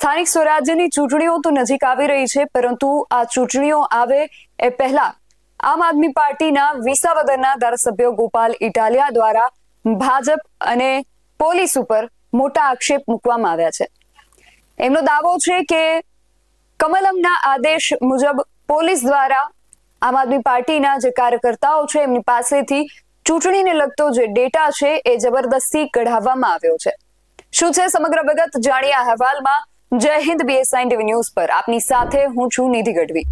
સ્થાનિક સ્વરાજ્યની ચૂંટણીઓ તો નજીક આવી રહી છે, પરંતુ આ ચૂંટણીઓ આવે એ પહેલા આમ આદમી પાર્ટીના વિસાવદરના ધારાસભ્ય ગોપાલ ઇટાલિયા દ્વારા ભાજપ અને પોલીસ ઉપર મોટા આક્ષેપ મૂકવામાં આવ્યા છે। એમનો દાવો છે કે કમલમના આદેશ મુજબ પોલીસ દ્વારા આમ આદમી પાર્ટીના જે કાર્યકર્તાઓ છે એમની પાસેથી ચૂંટણીને લગતો જે ડેટા છે એ જબરદસ્તી કઢાવવામાં આવ્યો છે। શું છે સમગ્ર વિગત જાણીએ આ અહેવાલમાં। જય હિન્દ BSI TV ન્યૂઝ પર આપની સાથે હું છું નિધિ ગઢવી।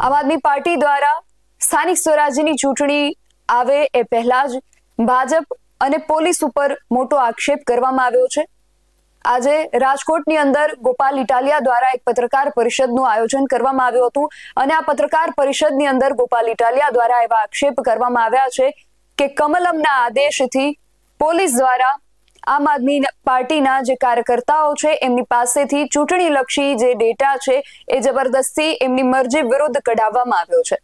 આમ આદમી પાર્ટી દ્વારા સ્થાનિક સ્વરાજ્યની ચૂંટણી આવે એ પહેલા જ ભાજપ અને પોલીસ ઉપર મોટો આક્ષેપ કરવામાં આવ્યો છે। આજે રાજકોટની અંદર ગોપાલ ઇટાલિયા દ્વારા એક પત્રકાર પરિષદનું આયોજન કરવામાં આવ્યું હતું અને આ પત્રકાર પરિષદની અંદર ગોપાલ ઇટાલિયા દ્વારા એવા આક્ષેપ કરવામાં આવ્યા છે કે કમલમના આદેશથી પોલીસ દ્વારા આમ આદમી પાર્ટીના જે કાર્યકર્તાઓ છે એમની પાસેથી ચૂંટણીલક્ષી જે ડેટા છે એ જબરદસ્તી એમની મરજી વિરુદ્ધ કઢાવવામાં આવ્યો છે।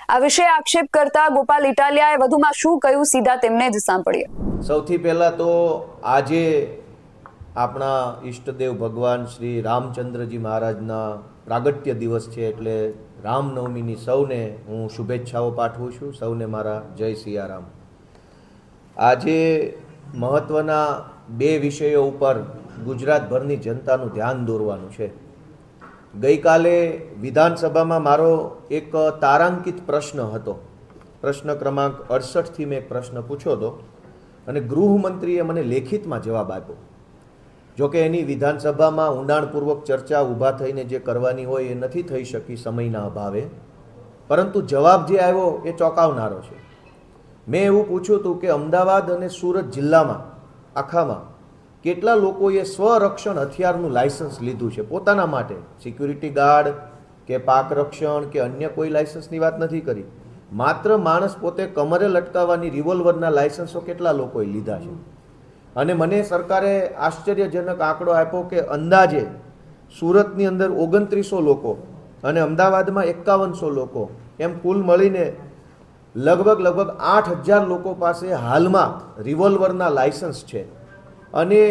આ વિશે આક્ષેપ કરતા ગોપાલ ઇટાલિયાએ વધુમાં શું કહ્યું, સીધા તેમને જ સાંભળીએ। સૌથી પહેલા તો આજે આપણા ઈષ્ટદેવ ભગવાન શ્રી રામચંદ્રજી મહારાજના પ્રાગટ્ય દિવસ છે, એટલે રામનવમીની સૌને હું શુભેચ્છાઓ પાઠવું છું। સૌને મારા જય સિયારામ। આજે મહત્વના બે વિષયો ઉપર ગુજરાતભરની જનતાનું ધ્યાન દોરવાનું છે। ગઈકાલે વિધાનસભામાં મારો એક તારાંકિત પ્રશ્ન હતો, પ્રશ્ન ક્રમાંક 68થી મેં એક પ્રશ્ન પૂછ્યો હતો અને ગૃહમંત્રીએ મને લેખિતમાં જવાબ આપ્યો। જોકે એની વિધાનસભામાં ઊંડાણપૂર્વક ચર્ચા ઊભા થઈને જે કરવાની હોય એ નથી થઈ શકી સમયના અભાવે, પરંતુ જવાબ જે આવ્યો એ ચોંકાવનારો છે। મેં એવું પૂછ્યું હતું કે અમદાવાદ અને સુરત જિલ્લામાં આખામાં કેટલા લોકોએ સ્વરક્ષણ હથિયારનું લાયસન્સ લીધું છે પોતાના માટે, સિક્યુરિટી ગાર્ડ કે પાક રક્ષણ કે અન્ય કોઈ લાયસન્સની વાત નથી કરી, માત્ર માણસ પોતે કમરે લટકાવવાની રિવોલ્વરના લાયસન્સો કેટલા લોકોએ લીધા છે। અને મને સરકારે આશ્ચર્યજનક આંકડો આપ્યો કે અંદાજે સુરતની અંદર 2900 લોકો અને અમદાવાદમાં 5100 લોકો, એમ કુલ મળીને લગભગ 8000 લોકો પાસે હાલમાં રિવોલ્વરના લાયસન્સ છે અને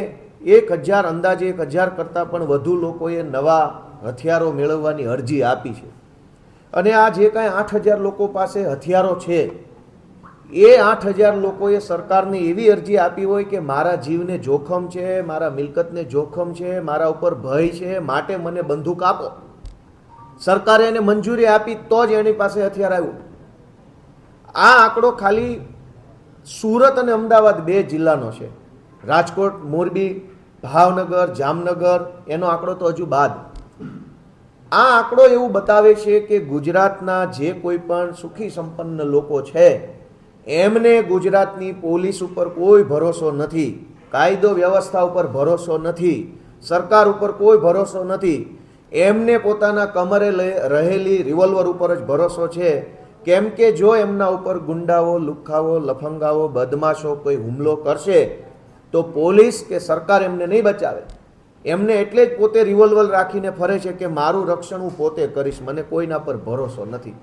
1000 અંદાજે 1000 કરતાં પણ વધુ લોકોએ નવા હથિયારો મેળવવાની અરજી આપી છે। અને આ જે કાંઈ 8000 લોકો પાસે હથિયારો છે એ 8000 લોકોએ સરકારને એવી અરજી આપી હોય કે મારા જીવને જોખમ છે, મારા મિલકતને જોખમ છે, મારા ઉપર ભય છે, માટે મને બંદૂક આપો। સરકારે એને મંજૂરી આપી તો જ એની પાસે હથિયાર આવ્યું। આ આંકડો ખાલી સુરત અને અમદાવાદ બે જિલ્લાનો છે। રાજકોટ, મોરબી, ભાવનગર, જામનગર એનો આંકડો તો હજુ બાદ। આ આંકડો એવું બતાવે છે કે ગુજરાતના જે કોઈ પણ સુખી સંપન્ન લોકો છે એમને ગુજરાતની પોલીસ ઉપર કોઈ ભરોસો નથી, કાયદો વ્યવસ્થા ઉપર ભરોસો નથી, સરકાર ઉપર કોઈ ભરોસો નથી, એમને પોતાના કમરે રહેલી રિવોલ્વર ઉપર જ ભરોસો છે। કેમ કે જો એમના ઉપર ગુંડાઓ, લુખ્ખાઓ, લફંગાઓ, બદમાશો કોઈ હુમલો કરશે તો પોલીસ કે સરકાર એમને નહીં બચાવે। એમને એટલે જ પોતે રિવોલ્વર રાખીને ફરે છે કે મારું રક્ષણ હું પોતે કરીશ, મને કોઈના પર ભરોસો નથી।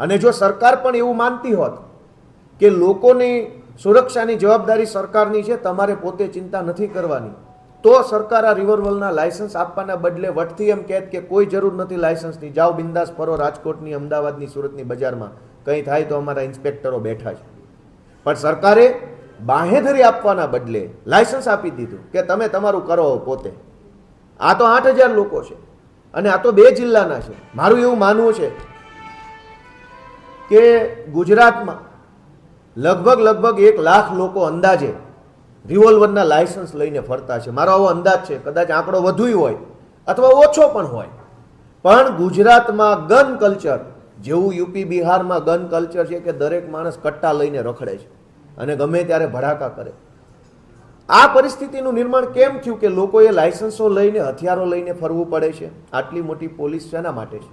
અને જો સરકાર પણ એવું માનતી હોત કે લોકોની સુરક્ષાની જવાબદારી સરકારની છે, તમારે પોતે ચિંતા નથી કરવાની, તો સરકાર આ રિવોલ્વરના લાયસન્સ આપવાના બદલે વટથી એમ કહેત કે કોઈ જરૂર નથી લાયસન્સની, જાઓ બિંદાસ ફરો રાજકોટની, અમદાવાદની, સુરતની બજારમાં, કંઈ થાય તો અમારા ઇન્સ્પેક્ટરો બેઠા છે। પણ સરકારે બાંહેધરી આપવાના બદલે લાયસન્સ આપી દીધું કે તમે તમારું કરો પોતે। આ તો 8000 લોકો છે અને આ તો બે જિલ્લાના છે। મારું એવું માનવું છે કે ગુજરાતમાં લગભગ 1 લાખ લોકો અંદાજે રિવોલ્વરના લાયસન્સ લઈને ફરતા છે। મારો આવો અંદાજ છે, કદાચ આંકડો વધુ હોય અથવા ઓછો પણ હોય, પણ ગુજરાતમાં ગન કલ્ચર જેવું યુપી બિહારમાં ગન કલ્ચર છે કે દરેક માણસ કટ્ટા લઈને રખડે છે અને ગમે ત્યારે ભડાકા કરે। આ પરિસ્થિતિનું નિર્માણ કેમ થયું કે લોકોએ લાયસન્સો લઈને, હથિયારો લઈને ફરવું પડે છે? આટલી મોટી પોલીસ શેના માટે છે?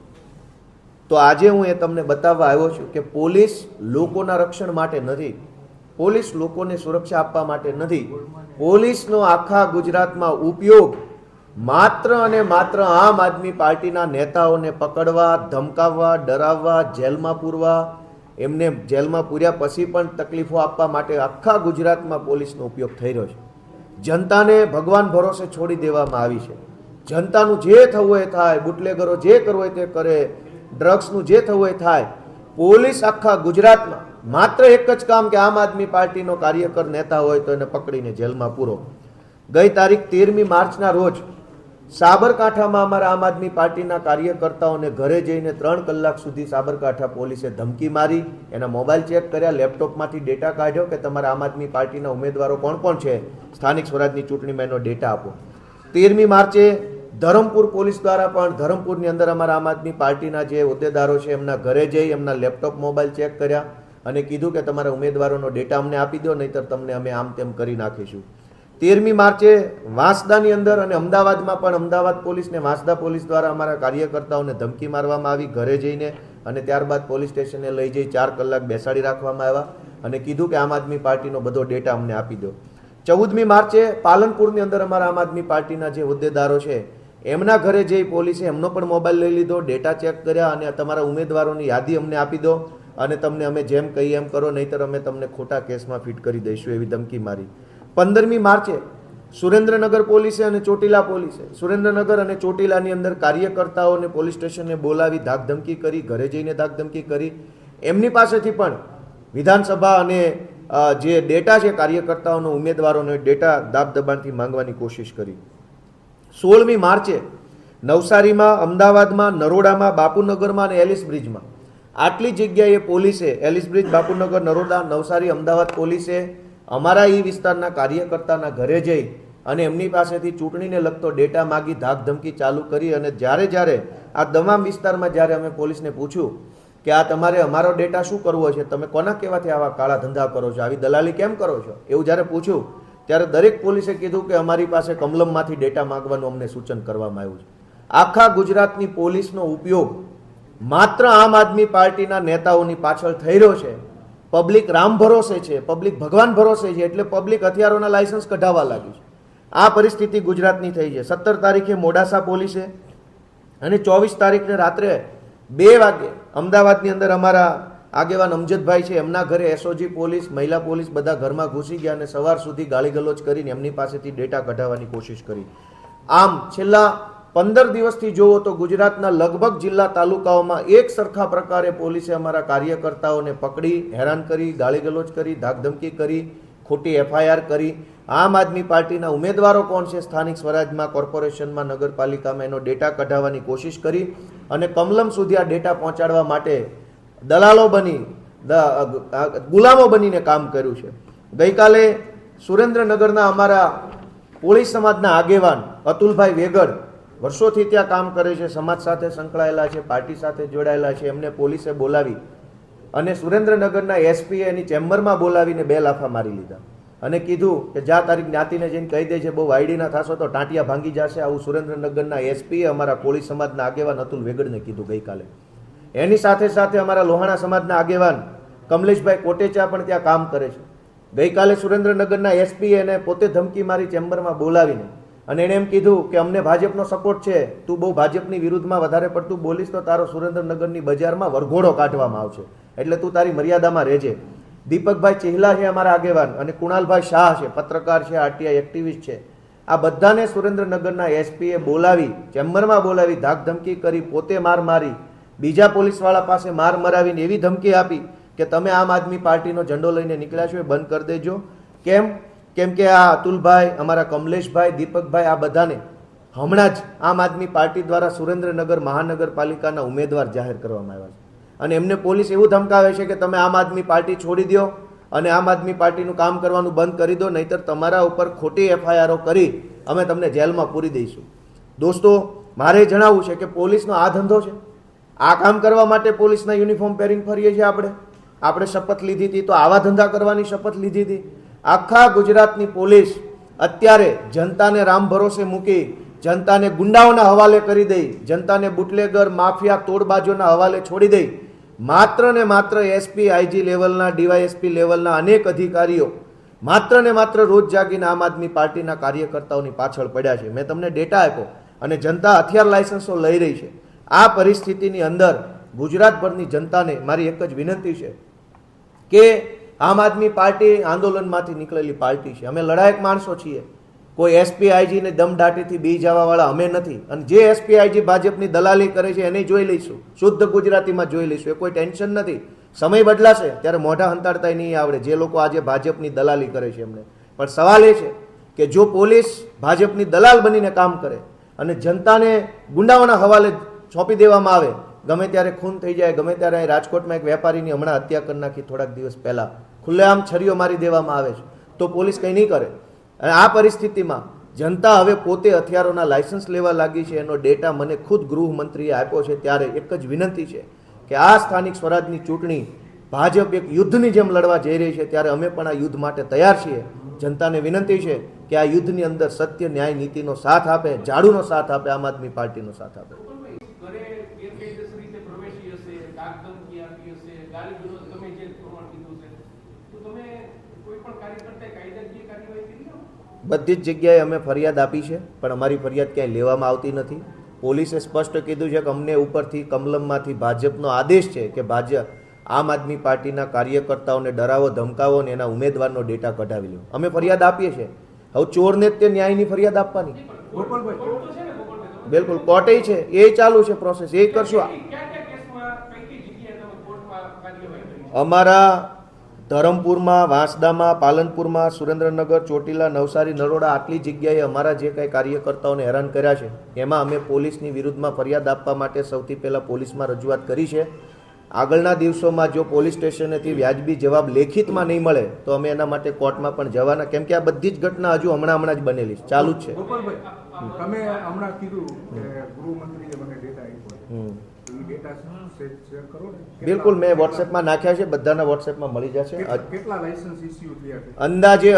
તો આજે હું એ તમને બતાવવા આવ્યો છું કે પોલીસ લોકોના રક્ષણ માટે નથી, પોલીસ લોકોને સુરક્ષા આપવા માટે નથી। પોલીસનો આખા ગુજરાતમાં ઉપયોગ માત્ર અને માત્ર આમ આદમી પાર્ટીના નેતાઓને પકડવા, ધમકાવવા, ડરાવવા, જેલમાં પૂરવા, એમને જેલમાં પૂર્યા પછી પણ તકલીફો આપવા માટે આખા ગુજરાતમાં પોલીસનો ઉપયોગ થઈ રહ્યો છે। જનતાને ભગવાન ભરોસે છોડી દેવામાં આવી છે. જનતાનું જે થવું એ થાય, બુટલેગરો જે કરવું હોય તે કરે, ડ્રગ્સનું જે થવું એ થાય. પોલીસ આખા ગુજરાતમાં માત્ર એક જ કામ કે આમ આદમી પાર્ટીનો કાર્યકર નેતા હોય તો એને પકડીને જેલમાં પૂરો. ગઈ તારીખ 13મી માર્ચના રોજ સાબરકાંઠામાં અમારા આમ આદમી પાર્ટીના કાર્યકર્તાઓને ઘરે જઈને 3 કલાક સુધી સાબરકાંઠા પોલીસે ધમકી મારી, એના મોબાઈલ ચેક કર્યા, લેપટોપમાંથી ડેટા કાઢ્યો કે તમારા આમ આદમી પાર્ટીના ઉમેદવારો કોણ કોણ છે, સ્થાનિક સ્વરાજની ચૂંટણીમાં એનો ડેટા આપો. 13મી માર્ચે ધરમપુર પોલીસ દ્વારા પણ ધરમપુરની અંદર અમારા આમ આદમી પાર્ટીના જે હોદ્દેદારો છે એમના ઘરે જઈ એમના લેપટોપ મોબાઈલ ચેક કર્યા અને કીધું કે તમારા ઉમેદવારોનો ડેટા અમને આપી દો, નહીંતર તમને અમે આમ તેમ કરી નાખીશું. 13મી માર્ચે વાંસદાની અંદર અને અમદાવાદમાં પણ અમદાવાદ પોલીસ ને વાંસદા પોલીસ દ્વારા અમારા કાર્યકર્તાઓને ધમકી મારવામાં આવી ઘરે જઈને, અને ત્યારબાદ પોલીસ સ્ટેશને લઈ જઈ 4 કલાક બેસાડી રાખવામાં આવ્યા અને કીધું કે આમ આદમી પાર્ટીનો બધો ડેટા અમને આપી દો. 14મી માર્ચે પાલનપુરની અંદર અમારા આમ આદમી પાર્ટીના જે હોદ્દેદારો છે એમના ઘરે જઈ પોલીસે એમનો પણ મોબાઈલ લઈ લીધો, ડેટા ચેક કર્યા અને તમારા ઉમેદવારોની યાદી અમને આપી દો અને તમને અમે જેમ કહીએ એમ કરો, નહીંતર અમે તમને ખોટા કેસમાં ફિટ કરી દઈશું, એવી ધમકી મારી. 15મી માર્ચે સુરેન્દ્રનગર પોલીસે અને ચોટીલા પોલીસે સુરેન્દ્રનગર અને ચોટીલાની અંદર કાર્યકર્તાઓને પોલીસ સ્ટેશને બોલાવી ધાકધમકી કરી, ઘરે જઈને ધાકધમકી કરી. એમની પાસેથી પણ વિધાનસભા અને જે ડેટા છે કાર્યકર્તાઓનો ઉમેદવારોનો ડેટા દાબ દબાણથી માંગવાની કોશિશ કરી. 16મી માર્ચે નવસારીમાં, અમદાવાદમાં, નરોડામાં, બાપુનગરમાં અને એલિસ બ્રિજમાં આટલી જગ્યાએ પોલીસે એલિસ બ્રિજ, બાપુનગર, નરોડા, નવસારી, અમદાવાદ પોલીસે અમારા એ વિસ્તારના કાર્યકર્તાના ઘરે જઈ અને એમની પાસેથી ચૂંટણીને લગતો ડેટા માગી ધાકધમકી ચાલુ કરી. અને જ્યારે આ તમામ વિસ્તારમાં જ્યારે અમે પોલીસને પૂછ્યું કે આ તમારે અમારો ડેટા શું કરવો છે, તમે કોના કહેવાથી આવા કાળા ધંધા કરો છો, આવી દલાલી કેમ કરો છો, એવું જ્યારે પૂછ્યું ત્યારે દરેક પોલીસે કીધું કે અમારી પાસે કમલમમાંથી ડેટા માંગવાનું અમને સૂચન કરવામાં આવ્યું છે. આખા ગુજરાતની પોલીસનો ઉપયોગ માત્ર આમ આદમી પાર્ટીના નેતાઓની પાછળ થઈ રહ્યો છે. પબ્લિક રામ ભરોસે છે, પબ્લિક ભગવાન ભરોસે છે, એટલે પબ્લિક હથિયારોના લાયસન્સ કઢાવવા લાગ્યું છે. આ પરિસ્થિતિ ગુજરાતની થઈ છે. 17 તારીખે મોડાસા પોલીસે અને 24 તારીખને રાત્રે 2 વાગે અમદાવાદની અંદર અમારા આગેવાન અમજદભાઈ છે એમના ઘરે એસઓજી પોલીસ, મહિલા પોલીસ બધા ઘરમાં ઘૂસી ગયા અને સવાર સુધી ગાળીગલોચ કરીને એમની પાસેથી ડેટા કઢાવવાની કોશિશ કરી. આમ છેલ્લા 15 દિવસથી જોવો તો ગુજરાતના લગભગ જિલ્લા તાલુકાઓમાં એક સરખા પ્રકારે પોલીસે અમારા કાર્યકર્તાઓને પકડી, હેરાન કરી, ગાળીગલોચ કરી, ધાકધમકી કરી, ખોટી એફઆઈઆર કરી. આમ આદમી પાર્ટીના ઉમેદવારો કોણ છે સ્થાનિક સ્વરાજમાં, કોર્પોરેશનમાં, નગરપાલિકામાં એનો ડેટા કઢાવવાની કોશિશ કરી અને કમલમ સુધી આ ડેટા પહોંચાડવા માટે દલાલો બની, ગુલામો બનીને કામ કર્યું છે. ગઈકાલે સુરેન્દ્રનગરના અમારા કોળી સમાજના આગેવાન અતુલભાઈ વેગડ વર્ષોથી ત્યાં કામ કરે છે, સમાજ સાથે સંકળાયેલા છે, પાર્ટી સાથે જોડાયેલા છે, એમને પોલીસે બોલાવી અને સુરેન્દ્રનગરના એસપીએ એની ચેમ્બરમાં બોલાવીને 2 લાફા મારી લીધા અને કીધું કે જા તારીખ જ્ઞાતિને જઈને કહી દે છે, બહુ વાયડી ના થશો તો ટાંટિયા ભાંગી જશે. આવું સુરેન્દ્રનગરના એસપીએ અમારા કોળી સમાજના આગેવાન અતુલ વેગડને કીધું ગઈકાલે. એની સાથે સાથે અમારા લોહાણા સમાજના આગેવાન કમલેશભાઈ કોટેચા પણ ત્યાં કામ કરે છે. ગઈકાલે સુરેન્દ્રનગરના એસપીએ એને પોતે ધમકી મારી ચેમ્બરમાં બોલાવીને અને એણે એમ કીધું કે અમને ભાજપનો સપોર્ટ છે, તું બહુ ભાજપની વિરુદ્ધમાં વધારે પડતું બોલીશ તો તારો સુરેન્દ્રનગરની બજારમાં વરઘોડો કાઢવામાં આવશે, એટલે તું તારી મર્યાદામાં રહેજે. દીપકભાઈ ચિહલા છે અમારા આગેવાન અને કુણાલભાઈ શાહ છે, પત્રકાર છે, આરટીઆઈ એક્ટિવિસ્ટ છે. આ બધાને સુરેન્દ્રનગરના એસપીએ બોલાવી, ચેમ્બરમાં બોલાવી, ધાકધમકી કરી, પોતે માર મારી, બીજા પોલીસવાળા પાસે માર મરાવીને એવી ધમકી આપી કે તમે આમ આદમી પાર્ટીનો ઝંડો લઈને નીકળ્યા છો એ બંધ કરી દેજો. કેમ કે આ અતુલભાઈ, અમારા કમલેશભાઈ, દીપકભાઈ, આ બધાને હમણાં જ આમ આદમી પાર્ટી દ્વારા સુરેન્દ્રનગર મહાનગરપાલિકાના ઉમેદવાર જાહેર કરવામાં આવ્યા છે અને એમને પોલીસ એવું ધમકાવે છે કે તમે આમ આદમી પાર્ટી છોડી દો અને આમ આદમી પાર્ટીનું કામ કરવાનું બંધ કરી દો, નહીતર તમારા ઉપર ખોટી એફઆઈઆરો કરી અમે તમને જેલમાં પૂરી દઈશું. દોસ્તો, મારે જણાવવું છે કે પોલીસનો આ ધંધો છે. આ કામ કરવા માટે પોલીસના યુનિફોર્મ પહેરીને ફરીએ છીએ આપણે શપથ લીધી હતી તો આવા ધંધા કરવાની શપથ લીધી હતી. આખા ગુજરાતની પોલીસ અત્યારે જનતાને રામ ભરોસે મૂકી, જનતાને ગુંડાઓના હવાલે કરી દઈ, જનતાને બુટલેગર, માફિયા, તોડબાજોના હવાલે છોડી દઈ, માત્ર ને માત્ર એસપી, આઈજી લેવલના, ડીવાયએસપી લેવલના અનેક અધિકારીઓ માત્ર ને માત્ર રોજ જાગીને આમ આદમી પાર્ટીના કાર્યકર્તાઓની પાછળ પડ્યા છે. મેં તમને ડેટા આપ્યો અને જનતા હથિયાર લાયસન્સો લઈ રહી છે. આ પરિસ્થિતિની અંદર ગુજરાતભરની જનતાને મારી એક જ વિનંતી છે કે આમ આદમી પાર્ટી આંદોલનમાંથી નીકળેલી પાર્ટી છે. અમે લડાયક માણસો છીએ. કોઈ એસપી આઈજીને દમદાટીથી બી જવાવાળા અમે નથી. અને જે એસપી આઈજી ભાજપની દલાલી કરે છે એને જોઈ લઈશું, શુદ્ધ ગુજરાતીમાં જોઈ લઈશું. એ કોઈ ટેન્શન નથી. સમય બદલાશે ત્યારે મોઢા હંતાડતા નહીં આવડે જે લોકો આજે ભાજપની દલાલી કરે છે એમને. પણ સવાલ એ છે કે જો પોલીસ ભાજપની દલાલ બનીને કામ કરે અને જનતાને ગુંડાઓના હવાલે સોંપી દેવામાં આવે, ગમે ત્યારે ખૂન થઈ જાય, ગમે ત્યારે અહીં રાજકોટમાં એક વેપારીની હમણાં હત્યા કરી નાખી થોડાક દિવસ પહેલા, ખુલ્લેઆમ છરીઓ મારી દેવામાં આવે છે, તો પોલીસ કંઈ નહીં કરે. અને આ પરિસ્થિતિમાં જનતા હવે પોતે હથિયારોના લાયસન્સ લેવા લાગી છે. એનો ડેટા મને ખુદ ગૃહમંત્રીએ આપ્યો છે. ત્યારે એક જ વિનંતી છે કે આ સ્થાનિક સ્વરાજની ચૂંટણી ભાજપ એક યુદ્ધની જેમ લડવા જઈ રહી છે, ત્યારે અમે પણ આ યુદ્ધ માટે તૈયાર છીએ. જનતાને વિનંતી છે કે આ યુદ્ધની અંદર સત્ય ન્યાય નીતિનો સાથ આપે, ઝાડુનો સાથ આપે, આમ આદમી પાર્ટીનો સાથ આપે. બધી જ જગ્યાએ અમે ફરિયાદ આપી છે, પણ અમારી ફરિયાદ ક્યાંય લેવામાં આવતી નથી. પોલીસે સ્પષ્ટ કીધું છે કે અમને ઉપરથી કમલમમાંથી ભાજપનો આદેશ છે કે ભાજપ આમ આદમી પાર્ટીના કાર્યકર્તાઓને ડરાવો ધમકાવો અને એના ઉમેદવારનો ડેટા કઢાવી લો. અમે ફરિયાદ આપીએ છીએ. હવે ચોરને જ તે ન્યાયની ફરિયાદ આપવાની. બિલકુલ કોર્ટે છે, એ ચાલુ છે પ્રોસેસ, એ કરશું. અમારા ધરમપુરમાં, વાંસદામાં, પાલનપુરમાં, સુરેન્દ્રનગર, ચોટીલા, નવસારી, નરોડા આટલી જગ્યાએ અમારા જે કાંઈ કાર્યકર્તાઓને હેરાન કર્યા છે એમાં અમે પોલીસની વિરુદ્ધમાં ફરિયાદ આપવા માટે સૌથી પહેલાં પોલીસમાં રજૂઆત કરી છે. આગળના દિવસોમાં જો પોલીસ સ્ટેશનેથી વ્યાજબી જવાબ લેખિતમાં નહીં મળે તો અમે એના માટે કોર્ટમાં પણ જવાના, કેમ કે આ બધી જ ઘટના હજુ હમણાં જ બનેલી છે, ચાલુ જ છે. તમે હમણાં કીધું કે ગૃહમંત્રીએ મને ડેટા આપ્યો, બિલકુલ મેં વોટ્સએપમાં નાખ્યા છે, બધાના વોટ્સએપમાં મળી જશે. કેટલા લાયસન્સ ઇસ્યુ થયા છે? અંદાજે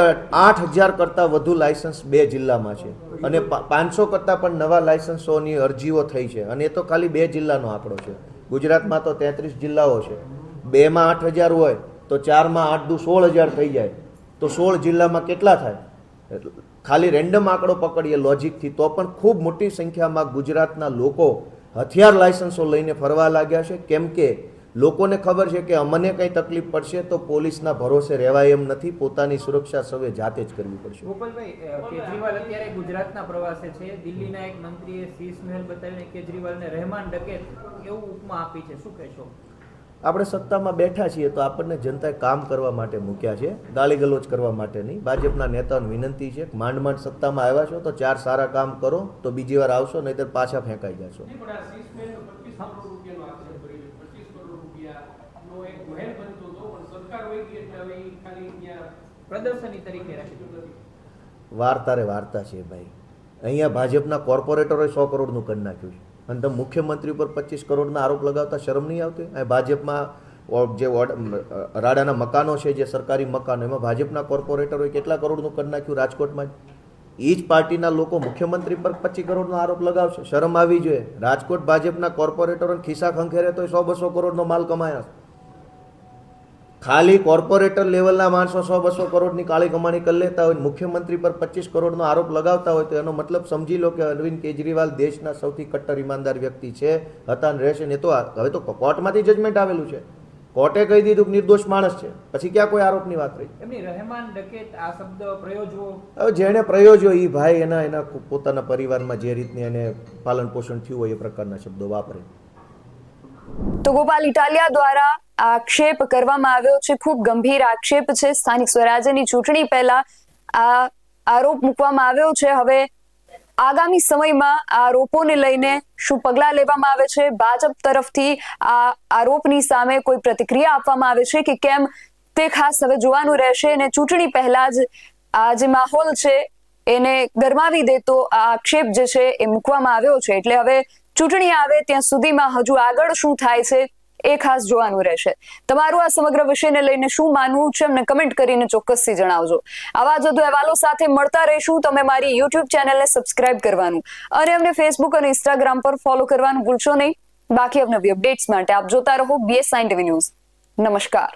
8,000 કરતાં વધુ લાયસન્સ 2 જિલ્લામાં છે અને 500 કરતાં પણ નવા લાયસન્સોની અરજીઓ થઈ છે. અને એ તો ખાલી 2 જિલ્લાનો આંકડો છે. ગુજરાતમાં તો 33 જિલ્લાઓ છે. 2માં 8,000 હોય તો 4માં 8 દુ 16,000 થઈ જાય, તો 16 જિલ્લામાં કેટલા થાય? ખાલી રેન્ડમ આંકડો પકડીએ લોજિકથી તો પણ ખૂબ મોટી સંખ્યામાં ગુજરાતના લોકો હથિયાર લાયસન્સો લઈને ફરવા લાગ્યા છે. કેમ કે લોકોને ખબર છે કે અમને કંઈ તકલીફ પડશે તો પોલીસના ભરોસે રહેવાય એમ નથી, પોતાની સુરક્ષા સૌએ જાતે જ કરવી પડશે. ગોપાલભાઈ, કેજરીવાલ અત્યારે ગુજરાતના પ્રવાસે છે. દિલ્હીના એક મંત્રીએ શીશ મહેલ બતાવીને કેજરીવાલને રહેમાન ડકેત એવું ઉપમા આપી છે, શું કહેશો? આપણે સત્તામાં બેઠા છીએ તો આપણને જનતાએ કામ કરવા માટે મૂક્યા છે, ગાલી ગલોચ કરવા માટે નહીં. ભાજપના નેતાઓને વિનંતી છે કે માંડ માંડ સત્તામાં આવ્યા છો તો 4 સારા કામ કરો તો બીજી વાર આવશો, નહીંતર પાછા ફેંકાઈ જશો. પ્રદર્શની તરીકે વાર્તા રે વાર્તા છે ભાઈ. અહીંયા ભાજપના કોર્પોરેટરોએ 100 કરોડનું કરી નાખ્યું છે અને તમે મુખ્યમંત્રી ઉપર 25 કરોડના આરોપ લગાવતા શરમ નહીં આવતી? અહીં ભાજપમાં જે રાડાના મકાનો છે, જે સરકારી મકાનો, એમાં ભાજપના કોર્પોરેટરોએ કેટલા કરોડનું કરી નાખ્યું રાજકોટમાં જ. એ જ પાર્ટીના લોકો મુખ્યમંત્રી પર 25 કરોડનો આરોપ લગાવશે, શરમ આવી જોઈએ. રાજકોટ ભાજપના કોર્પોરેટરોને ખિસ્સા ખંખેરે તો 100-200 કરોડનો માલ કમાયા. ખાલી કોર્પોરેટર લેવલના માણસો 100-200 કરોડની કાળી કમાણી કરી લેતા હોય, મુખ્યમંત્રી પર 25 કરોડનો આરોપ લગાવતા હોય તો એનો મતલબ સમજી લો કે અરવિંદ કેજરીવાલ દેશના સૌથી કટ્ટર ઈમાનદાર વ્યક્તિ છે, હતા ને રહેશે. ને તો હવે તો કોર્ટમાંથી જજમેન્ટ આવેલું છે, કોર્ટે કહી દીધું કે નિર્દોષ માણસ છે, પછી ક્યાં કોઈ આરોપની વાત રહી? એમની રહેમાન ડકેત આ શબ્દ પ્રયોજવો, હવે જેણે પ્રયોજ્યો એ ભાઈ એના પોતાના પરિવારમાં જે રીતની એને પાલન પોષણ થયું હોય એ પ્રકારના શબ્દો વાપરે. તો ગોપાલ ઇટાલિયા દ્વારા આક્ષેપ કરવામાં આવ્યો છે, ખૂબ ગંભીર આક્ષેપ છે. સ્થાનિક સ્વરાજ્યની ચૂંટણી પહેલા આ આરોપ મૂકવામાં આવ્યો છે. હવે આગામી સમયમાં આ આરોપોને લઈને શું પગલાં લેવામાં આવે છે? ભાજપ તરફથી આ આરોપની સામે કોઈ પ્રતિક્રિયા આપવામાં આવે છે કે કેમ, તે ખાસ હવે જોવાનું રહેશે. અને ચૂંટણી પહેલા જ આ જે માહોલ છે એને ગરમાવી દેતો આ આક્ષેપ જે છે એ મૂકવામાં આવ્યો છે. એટલે હવે ચૂંટણી આવે ત્યાં સુધીમાં હજુ આગળ શું થાય છે એ ખાસ જોવાનું રહેશે. તમારું આ સમગ્ર વિષયને લઈને શું માનવું છે અમને કમેન્ટ કરીને ચોક્કસથી જણાવજો. આવા જ વધુ અહેવાલો સાથે મળતા રહીશું. તમે મારી YouTube ચેનલને સબસ્ક્રાઇબ કરવાનું અને અમને ફેસબુક અને ઇન્સ્ટાગ્રામ પર ફોલો કરવાનું ભૂલશો નહીં. બાકી અવનવી અપડેટ્સ માટે આપ જોતા રહો BS9 TV ન્યૂઝ. નમસ્કાર.